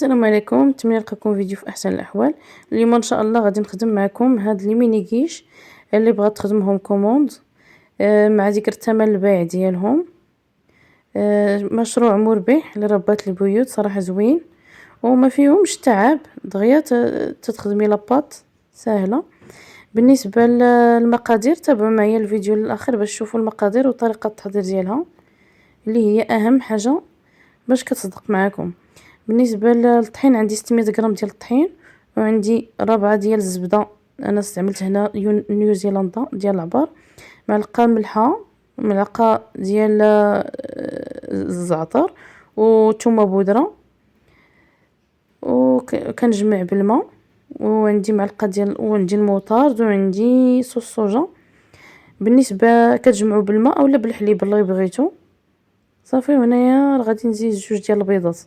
السلام عليكم، نتمنى نلقاكم فيديو في احسن الاحوال. اليوم ان شاء الله غادي نخدم معكم هاد لي ميني كيش اللي بغات تخدمهم كوموند مع ذكر الثمن البايع ديالهم. مشروع مربح لربات البيوت، صراحه زوين وما فيهمش تعب، دغيا تتخدمي لاباط سهله. بالنسبه للمقادير تابعوا معايا الفيديو للاخر باش تشوفوا المقادير وطريقه التحضير ديالها اللي هي اهم حاجه باش كتصدق معاكم. بالنسبه للطحين عندي 600 غرام ديال الطحين، وعندي ربعه ديال الزبده، انا استعملت هنا نيوزيلندا ديال العبار، معلقه ملحه، معلقه ديال الزعتر وثومه بودره، وكنجمع بالماء، وعندي معلقه ديال وعندي الموطارد، وعندي صوص صوجا. بالنسبه كتجمعوا بالماء اولا بالحليب اللي بغيتو صافي. وهنايا غادي نزيد جوج ديال البيضات.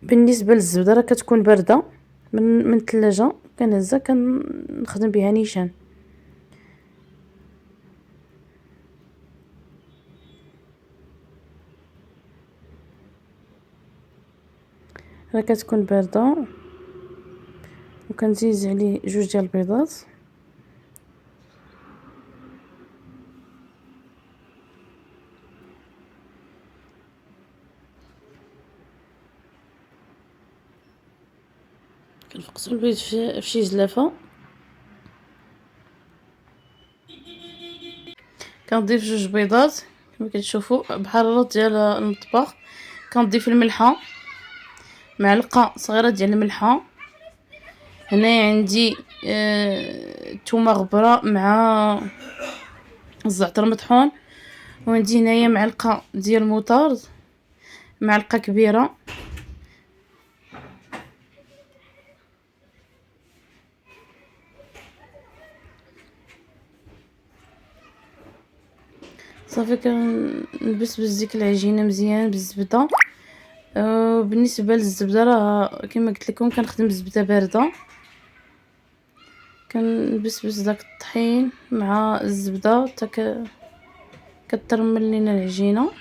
بالنسبه للزبده راه كتكون بارده من الثلاجه، كنهزها كنخدم بها نيشان. راه كتكون بارده وكنزيد عليه جوج ديال البيضات. كنفقسو البيض في شي زلافه، كنضيف جوج بيضات كما كتشوفوا بحرارة ديال المطبخ. كنضيف الملحه، معلقه صغيره ديال الملحه. هنايا عندي ثومه غبره مع الزعتر مطحون، وعندي هنايا معلقه ديال الموطارد، معلقه كبيره. صافي كنبسبس ديك العجينه مزيان بالزبده. بالنسبه للزبده راه كما قلت لكم كنخدم بالزبده بارده. كنبسبس داك الطحين مع الزبده حتى كترمل لينا العجينه.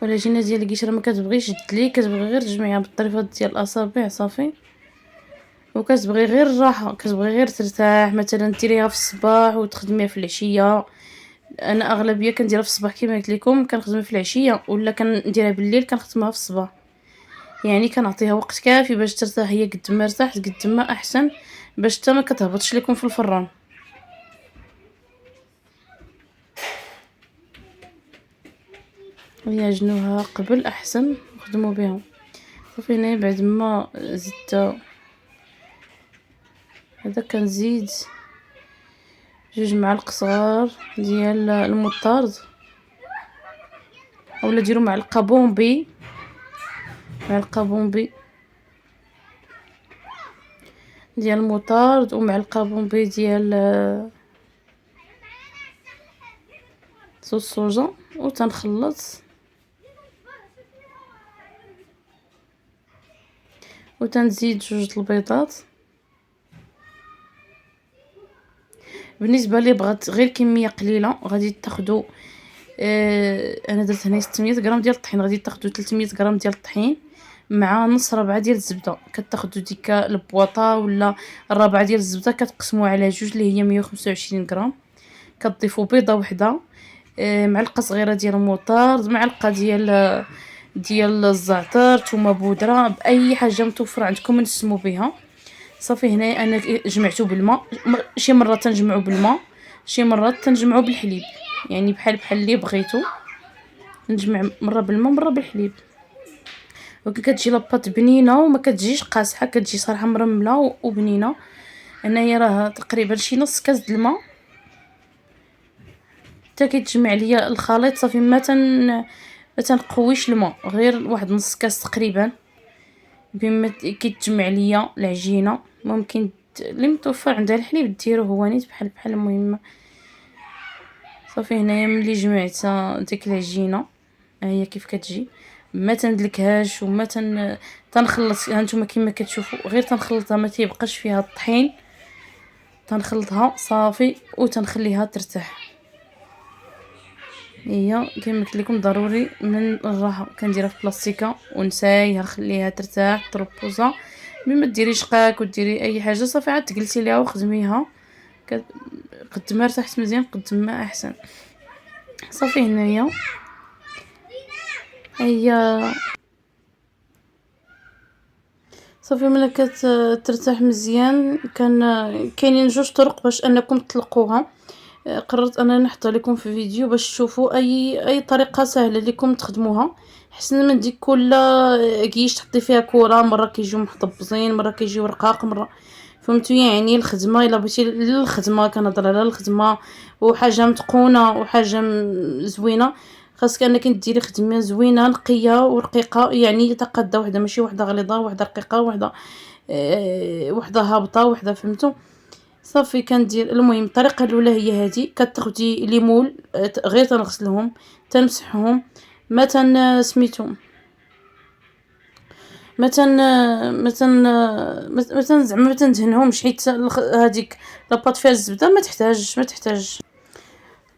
والعجينه ديال القشره ما كتبغيش تدلي، كتبغي غير تجمعيها بالطريفات ديال الاصابع صافي. وكتبغي غير الراحه، كتبغي غير ترتاح، مثلا ديريها في الصباح وتخدميها في العشيه. انا اغلبيه كنديرها في الصباح كما قلت لكم، كنخدمها في العشيه ولا كنديرها بالليل كنختمها في الصباح. يعني كنعطيها وقت كافي باش ترتاح، هي قد ما ارتاحت قد ما احسن باش حتى ما كتهبطش لكم في الفران. يعجنوها قبل احسن نخدموا بها. صافي هنا بعد ما زدت هذا كنزيد جوج معالق صغار ديال المطارد، اولا ديروا معلقه بومبي، معلقه بومبي ديال المطارد ومعلقه بومبي ديال صوص صوجا. وتنخلط وتنزيد جوج البيضات. بالنسبه لي بغات غير كميه قليله غادي تاخذوا انا درت هنا 600 غرام ديال الطحين، غادي تاخذوا 300 غرام ديال الطحين مع نص ربعه ديال الزبده. كتاخذوا ديك البواطه ولا الربعه ديال الزبده كتقسموها على جوج اللي هي 125 غرام. كتضيفوا بيضه وحده، معلقه صغيره ديال الموطارد، معلقه ديال الزعتر، ثومه بودره، باي حاجه متوفره عندكم نسموا بها. صافي هنا انا جمعته بالماء، شي مرات تنجمعو بالماء، شي مرات تنجمعو بالحليب، يعني بحال اللي بغيتو. نجمع مره بالماء مره بالحليب. كتجي لاباط بنينه وما كتجيش قاصحه، كتجي صراحه مرمله وبنينه. انايا راه تقريبا شي نص كاس د الماء حتى كيتجمع ليا الخليط. صافي ما تنقويش الماء، غير واحد نص كاس تقريبا بما كيتجمع ليا العجينه. ممكن اللي متوفر عندها الحليب ديروه هو نيت بحال المهم. صافي هنايا ملي جمعت ديك العجينه ها هي كيف كتجي، ما تندلكهاش وما تنخلط. هانتوما كما كتشوفوا غير تنخلطها، ما تيبقاش فيها الطحين تنخلطها صافي وتنخليها ترتاح. هي كما قلت لكم ضروري من الراحه كنديرها في بلاستيكه ونسايها نخليها ترتاح تربوزا. ما ديريش قاك وديري اي حاجه، صافي عاد تجلسي ليها وخدميها قد ما ارتاحت مزيان قد ما احسن. صافي هنايا هي صافي ملي كترتاح مزيان كاينين جوج طرق باش انكم تطلقوها. قررت انني نحطها لكم في فيديو باش تشوفوا اي طريقه سهله لكم تخدموها، حسن من ديك كل كيش تحطي فيها كره، مره كيجيو محطبزين مره كيجيو رقاق مره، فهمتوا؟ يعني الخدمه الا بغيتي للخدمه كنهضر على الخدمه وحاجه متقونه وحاجه زوينه، خاصك انك ديري خدمه زوينه نقيه ورقيقه، يعني تقاده وحده ماشي وحده غليظه وحده رقيقه وحده وحده هابطه وحده، فهمتوا؟ صافي كندير المهم الطريقه الاولى هي هذه. كتاخدي ليمون غير تنغسلهم تنمسحهم ما تن سميتو ما تن زعما ما تندهنهمش، حيت هذيك لاباط فيها الزبده ما تحتاج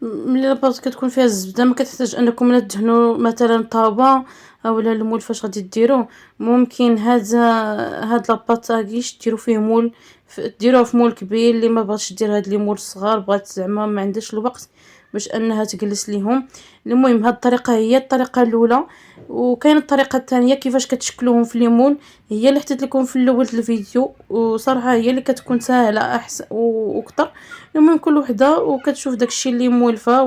ملي لاباط كتكون فيها الزبده ما كتحتاج انكم لا تدهنوا مثلا طابه اولا المول. فاش غادي ديروه ممكن هاد لاباط كيش ديروا فيه مول، ديروه في مول كبير. اللي ما بغاتش دير هاد لي مول الصغار بغات زعما ما عندهاش الوقت باش انها تجلس ليهم. المهم هاد الطريقه هي الطريقه الاولى، وكاينه الطريقه الثانيه كيفاش كتشكلوهم في ليمون، هي اللي حطيت لكم في الاول الفيديو، وصراحه هي اللي كتكون سهله احسن واكثر. المهم كل وحده وكتشوف داكشي اللي مولفه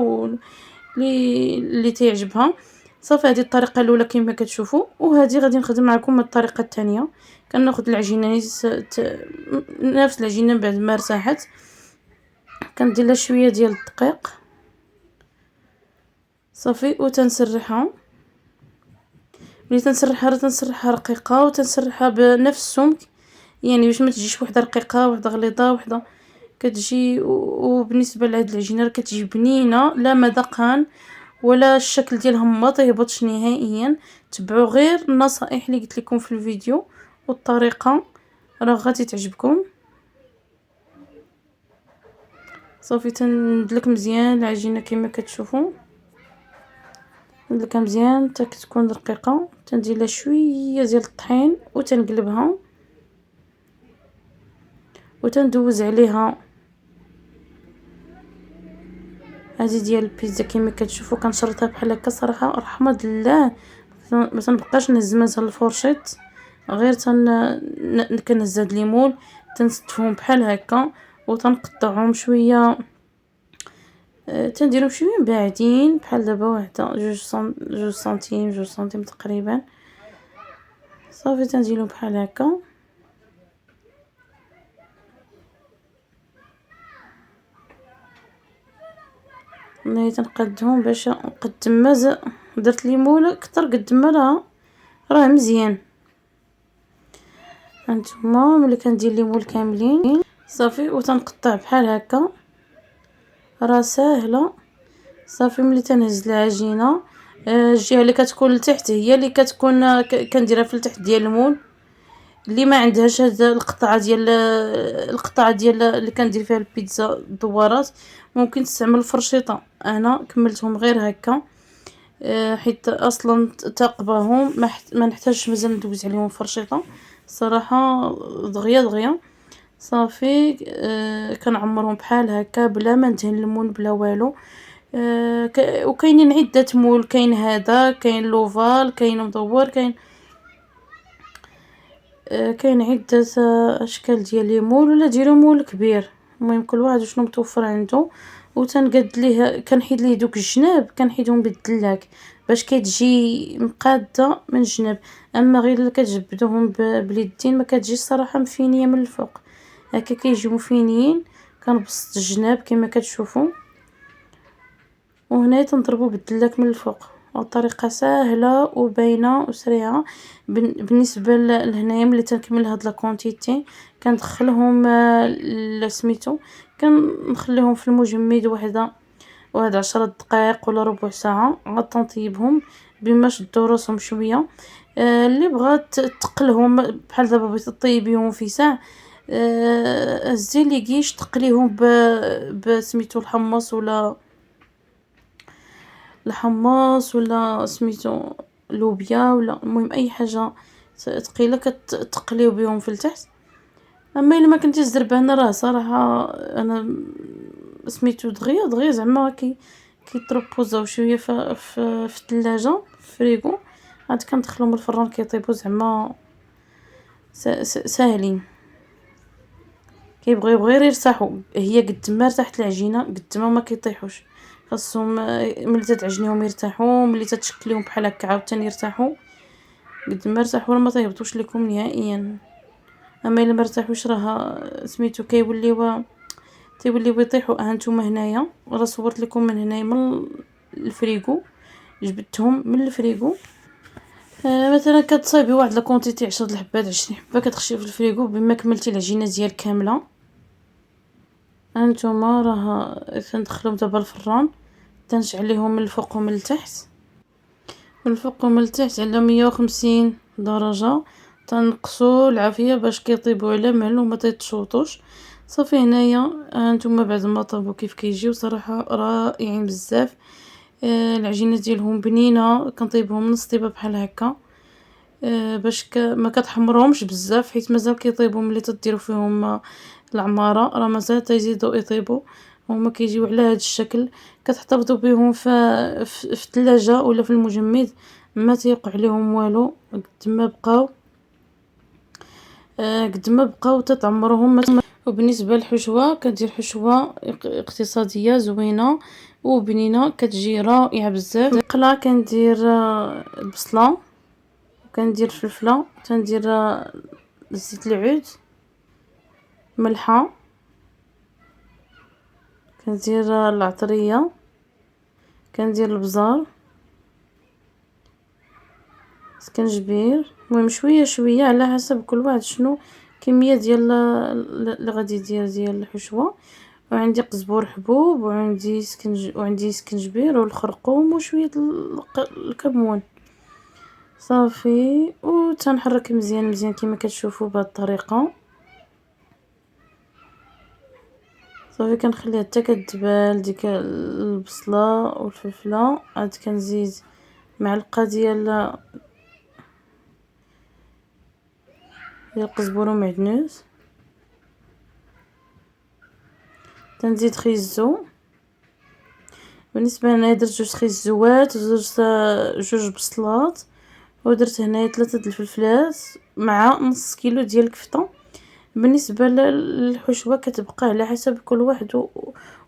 اللي تعجبها. صافي هذه الطريقه الاولى كما كتشوفوا، وهذه غادي نخدم معكم الطريقه الثانيه. كناخذ العجينه نفس العجينه بعد ما ارتاحت كندير لها شويه ديال الدقيق صافي وتنسرحها. ملي تنسرحها رقيقه وتنسرحها بنفس السمك، يعني باش ما تجيش وحده رقيقه وحده غليظه وحده كتجي. وبالنسبه لهاد العجينه كتجي بنينه، لا مذاقان ولا الشكل ديالها ما تهبطش نهائيا. تبعوا غير النصائح اللي قلت لكم في الفيديو والطريقه راه غادي تعجبكم. صافي تندلك مزيان العجينه كما كتشوفوا، ندلكها مزيان حتى كتكون رقيقه. تندير لها شويه ديال الطحين وتنقلبها وتندوز عليها هذه ديال البيتزا كما كتشوفوا. كنشرطها بحال هكا صراحه رحمه الله ما تنبقاش نهزمها الفورشيط، غير كنهز هاد ليمون تنستفهم بحال هكا وتنقطعهم شويه. تنديرهم شويه بعدين بحال دابا وحده جوج سنتيم تقريبا. صافي تنديرهم بحال هكا ملي تنقادهم باش نقد ما درت ليمون اكثر قد ما راه مزيان. هانتوما ملي كندير ليمون كاملين صافي وتنقطع بحال هكا راه ساهله. صافي ملي تنهز العجينه الجهه اللي كتكون لتحت هي اللي كتكون كنديرها في التحت ديال المول. اللي ما عندهاش هاد القطعه ديال اللي كندير فيها البيتزا دوارات ممكن تستعمل الفرشيطه. انا كملتهم غير هكا حيت اصلا تقباهم ما نحتاجش مازال ندوز عليهم فرشيطه صراحه دغيا. صافي كنعمرهم بحال هكا بلا ما ندهن الليمون بلا والو. وكاينين عده مول، كاين هذا كاين لوفال كاين مدور كاين عده اشكال ديال لي مول، ولا ديروا مول كبير. المهم كل واحد شنو متوفر عنده. وتنقاد ليه كنحيد ليه دوك الجناب كنحيدهم بالدلاك باش كتجي مقاده من الجناب. اما غير الا كتجبدوهم باليدين ما كتجيش صراحه مفينيه من الفوق. هكا كيجيو مفينيين. كنبسط الجناب كما كتشوفوا وهنا تنضربوا بالدلاك من الفوق. الطريقه سهله وباينه وسريعه. بالنسبه لهنايا ملي تنكمل هاد لاكونتيتي كندخلهم لسميتو كنخليهم في المجمد واحد 10 دقائق ولا ربع ساعه عاد تنطيبهم بما شدوا راسهم شويه. اللي بغات تقلهم بحال دابا بغيتي طيبيهم في ساعه هزي لي كيش تقليهم بسميتو الحمص ولا سميتو لوبيا، ولا المهم اي حاجه ثقيله كتقليو بهم في التحت. اما الا ما كنتيش زربانه راه صراحه انا سميتو دغيا دغيا زعما كيتروبوزاو شويه في الثلاجه في الفريغو، عاد كندخلهم الفران كيطيبوا زعما ساهلين. كيبغيو غير يرتاحوا، هي قد ما ارتاحت العجينه قد ما كيطيحوش. خاصهم ملي تتعجنيهم يرتاحوا، ملي تتشكليهم بحال هكا عاوتاني يرتاحوا. قد ما ارتاحوا راه ما تيهبطوش لكم نهائيا. اما الا ما ارتاحوش راه سميتو تيوليو يطيحوا. هانتوما هنايا راه صورت لكم من هنايا من الفريغو، جبدتهم من الفريغو. مثلا كتصايبي واحد لاكونتيتي 10 الحبات 20 حبه كتخشي في الفريغو بما كملتي العجينه ديال كامله. هانتوما راه كندخلهم دابا الفران، تنشعليهم من الفوق ومن التحت، من الفوق ومن التحت على 150 درجه. تنقصوا العافيه باش كيطيبوا على مهل وما تيتشوطوش. صافي هنايا هانتوما بعد ما طابوا كيف كيجيو صراحه رائعين بزاف. العجينه ديالهم بنينه، كنطيبهم نص طيبه بحال هكا باش ما كتحمرهمش بزاف، حيت مازال كيطيبوا ملي تديروا فيهم العماره راه مازال تيزيدوا يطيبوا. هما كيجيو على هذا الشكل، كتحتفظوا بهم في الثلاجه ولا في المجمد، ما تيوقع عليهم والو قد ما بقاو تتعمرهم. وبالنسبه للحشوه كدير حشوه اقتصاديه زوينه وبنينه كتجي رائعه بزاف. قلا كندير البصله، كندير فلفله، تندير زيت العود، ملحه، كندير العطريه، كندير البزار، سكنجبير. المهم شويه شويه على حسب كل واحد شنو كميه ديال اللي غادي يدير ديال الحشوه. وعندي قزبور حبوب، وعندي سكنجبير والخرقوم وشويه الكمون. صافي وتنحرك مزيان مزيان كما كتشوفوا بهذه الطريقه. صافي كنخليها حتى كتبال ديك البصله والفلفله. عاد كنزيد معلقه ديال القزبور ومعدنوس، تنزيد خيزو. بالنسبه هنا درت 2 خيزوات ودرت 2 بصلات، ودرت هنايا 3 د الفلفلات مع نص كيلو ديال الكفته. بالنسبه للحشوه كتبقى على حسب كل واحد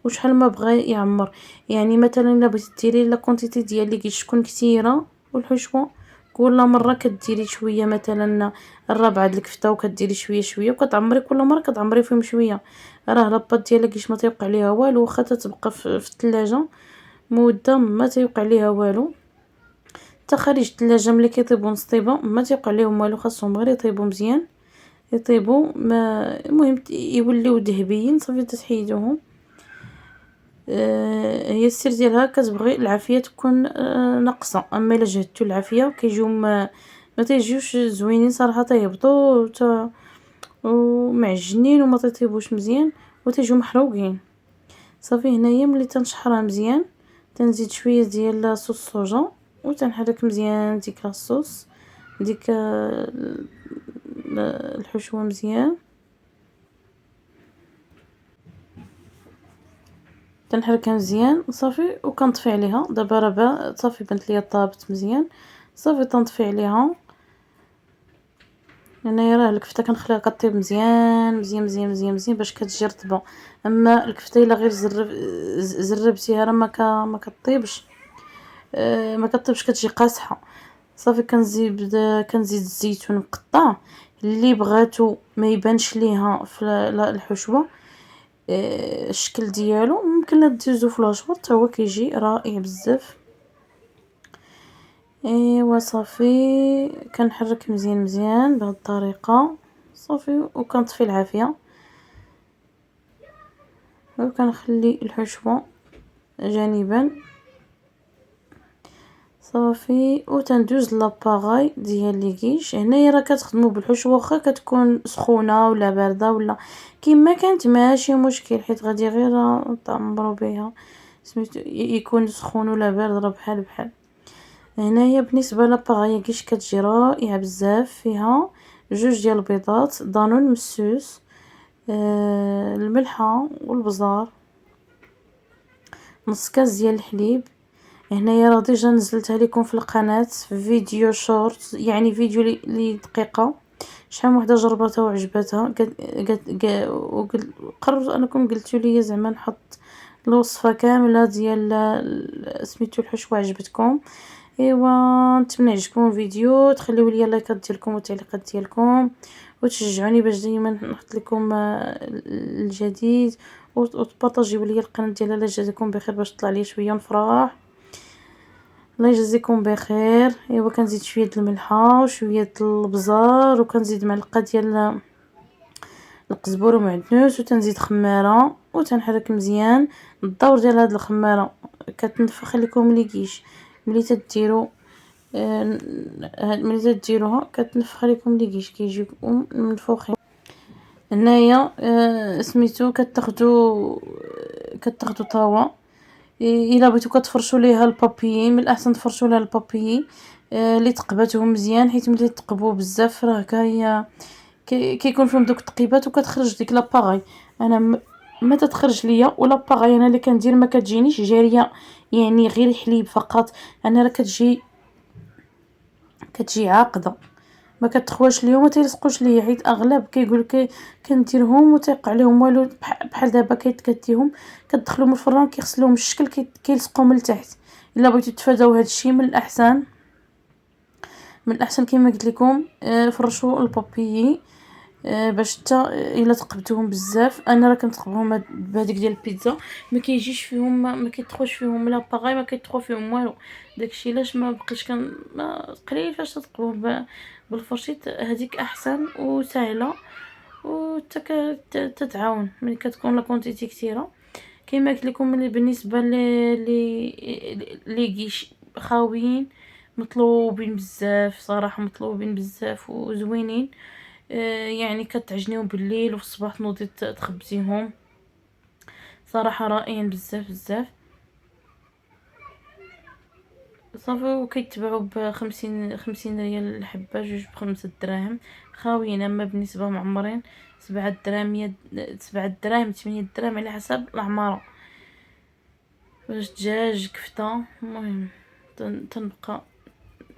وشحال ما بغى يعمر. يعني مثلا الا بغيتي ديري لا كونتيتي ديالك تكون كثيره والحشوه، كل مره كديري شويه، مثلا الربعه د الكفته وكديري شويه شويه وكتعمري كل مره كتعمري فيهم شويه. راه لاباط ديالك ما تيوقع ليها والو، واخا تتبقى في الثلاجه مده ما تيوقع ليها والو. حتى خارج الثلاجه ملي كيطيبوا نص طيبه ما تيوقع ليهم والو، خاصهم غير يطيبوا مزيان، يطيبوا ما المهم يوليو ذهبيين. صافي تحيدوهم. هي السر ديالها كتبغي العافيه تكون ناقصه. اما الا جهدتو العافيه كيجيو ما تيجيوش زوينين صراحه، تيهبطوا ومعجنين وما تيطيبوش مزيان وتيجيو محروقين. صافي هنايا ملي تنشحرها مزيان تنزيد شويه ديال صوص الصوجا وتنحرك مزيان ديك الصوص ديك الحشوه مزيان. تنحركها مزيان صافي وكنطفي عليها. دابا راه صافي بانت ليا طابت مزيان. صافي تنطفي عليها. هنايا راه الكفته كنخليها كطيب مزيان مزيان مزيان مزيان مزيان باش كتجي رطبه. اما الكفته الا غير زربتيها راه ما كطيبش، كتجي قاصحه. صافي كنزيد الزيتون مقطع. اللي بغاتو ما يبانش ليها في الحشوه الشكل ديالو ممكن لا ديزو في لاشور حتى هو كيجي رائع بزاف. ايوا صافي كنحرك مزيان مزيان بهذه الطريقه. صافي وكنطفي العافيه وكنخلي الحشوه جانبا. صافي وتندوز لاباغاي ديال لي كيش. هنايا راه كتخدموا بالحوش واخا كتكون سخونه ولا بارده ولا كيما كانت ماشي مشكل، حيت غادي غير تعمروا بها سميتو يكون سخون ولا بارد راه بحال بحال. هنايا بالنسبه لاباغاي كيش كتجي رائعه بزاف، فيها جوج ديال البيضات، دانون مسوس، الملحه والبزار، نص كاس ديال الحليب. هنايا راه ديجا نزلتها لكم في القناه في فيديو شورت، يعني فيديو لي دقيقه. شحال من وحده جربتها وعجبتها، قررت انكم قلتوا لي زعما نحط الوصفه كامله ديال سميتو الحشوه وعجبتكم. ايوا نتمنى يعجبكم الفيديو، تخليو لي اللايكات ديالكم والتعليقات ديالكم وتشجعوني باش ديما نحط لكم الجديد، وتبارطاجيو لي القناه ديالي. الله يجازيكم بخير باش طلع لي شويه نفرح. الله يجزيكم بخير. ايوا كنزيد شويه الملحه وشويه البزار، وكنزيد معلقه ديال القزبور ومعدنوس، وتنزيد خماره وتنحرك مزيان. الدور ديال هاد الخماره كتنفخ لكم ملي كيش ملي تديروا ملي تديروها كتنفخ لكم لي كيجيو منفوخين. هنايا سميتو كتاخدوا طاوه، الا بغيتو كتفرشوا ليها البابيي، من الاحسن تفرشوا لها البابيي اللي تقباتهم مزيان، حيت ملي تقبوا بزاف راه هي كيكون فيهم دوك التقيبات وكتخرج ديك لاباغاي. انا ما تتخرج ليا ولا باغاي، انا اللي كندير ما كتجينيش جاريه، يعني غير حليب فقط. انا راه كتجي عاقده، ما كتخواش ليهم ما تيلصقوش ليا، حيت اغلب كيقول لك كنديرهم وتيقع عليهم والو. بحال دابا كتكتيهم كتدخلوا من الفران كيغسلوهم الشكل كيلصقوا من التحت. الا بغيتو تفاداو هذا الشيء من الاحسن كما قلت لكم فرشوا البابيي باش حتى الا تقبتوهم بزاف. انا راه كنتقبهم بهذيك ديال البيتزا ما كيجيش فيهم ما كيطخوش فيهم لا باغاي، ما كيطخو فيهم والو. داكشي علاش ما بقيتش ما قليل فاش تطقبوه بالفرشيط، هذيك احسن وسهله تتعاون ملي كتكون لا كونتيتي كثيره. كما قلت لكم بالنسبه لي كيش خاويين مطلوبين بزاف صراحه، مطلوبين بزاف وزوينين. يعني كتعجنيهم بالليل وفي الصباح تنوضي تخبزيهم، صراحه رائعين بزاف بزاف. صافي وكيتباعوا ب50 ريال الحبه، جوج ب5 دراهم خاويين. اما بالنسبه معمرين 7 دراهم 7 دراهم 8 دراهم على حسب العماره. باش دجاج كفته، المهم تنبقى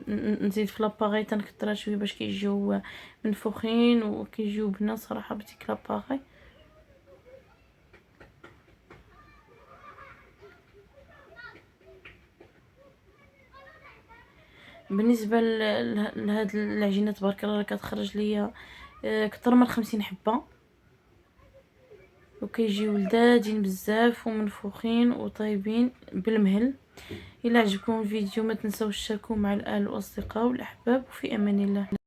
نزيد في لاباغي تنكثرها شويه باش كيجيو منفوخين وكيجيو بنه صراحه بديك لاباغي. بالنسبه لهاد العجينه تبارك الله كتخرج ليا اكثر من 50 حبه، وكيجيو لذاذين بزاف ومنفوخين وطيبين بالمهل. الى عجبكم الفيديو ما تنسوش تشاركوه مع الاهل والاصدقاء والاحباب، وفي امان الله.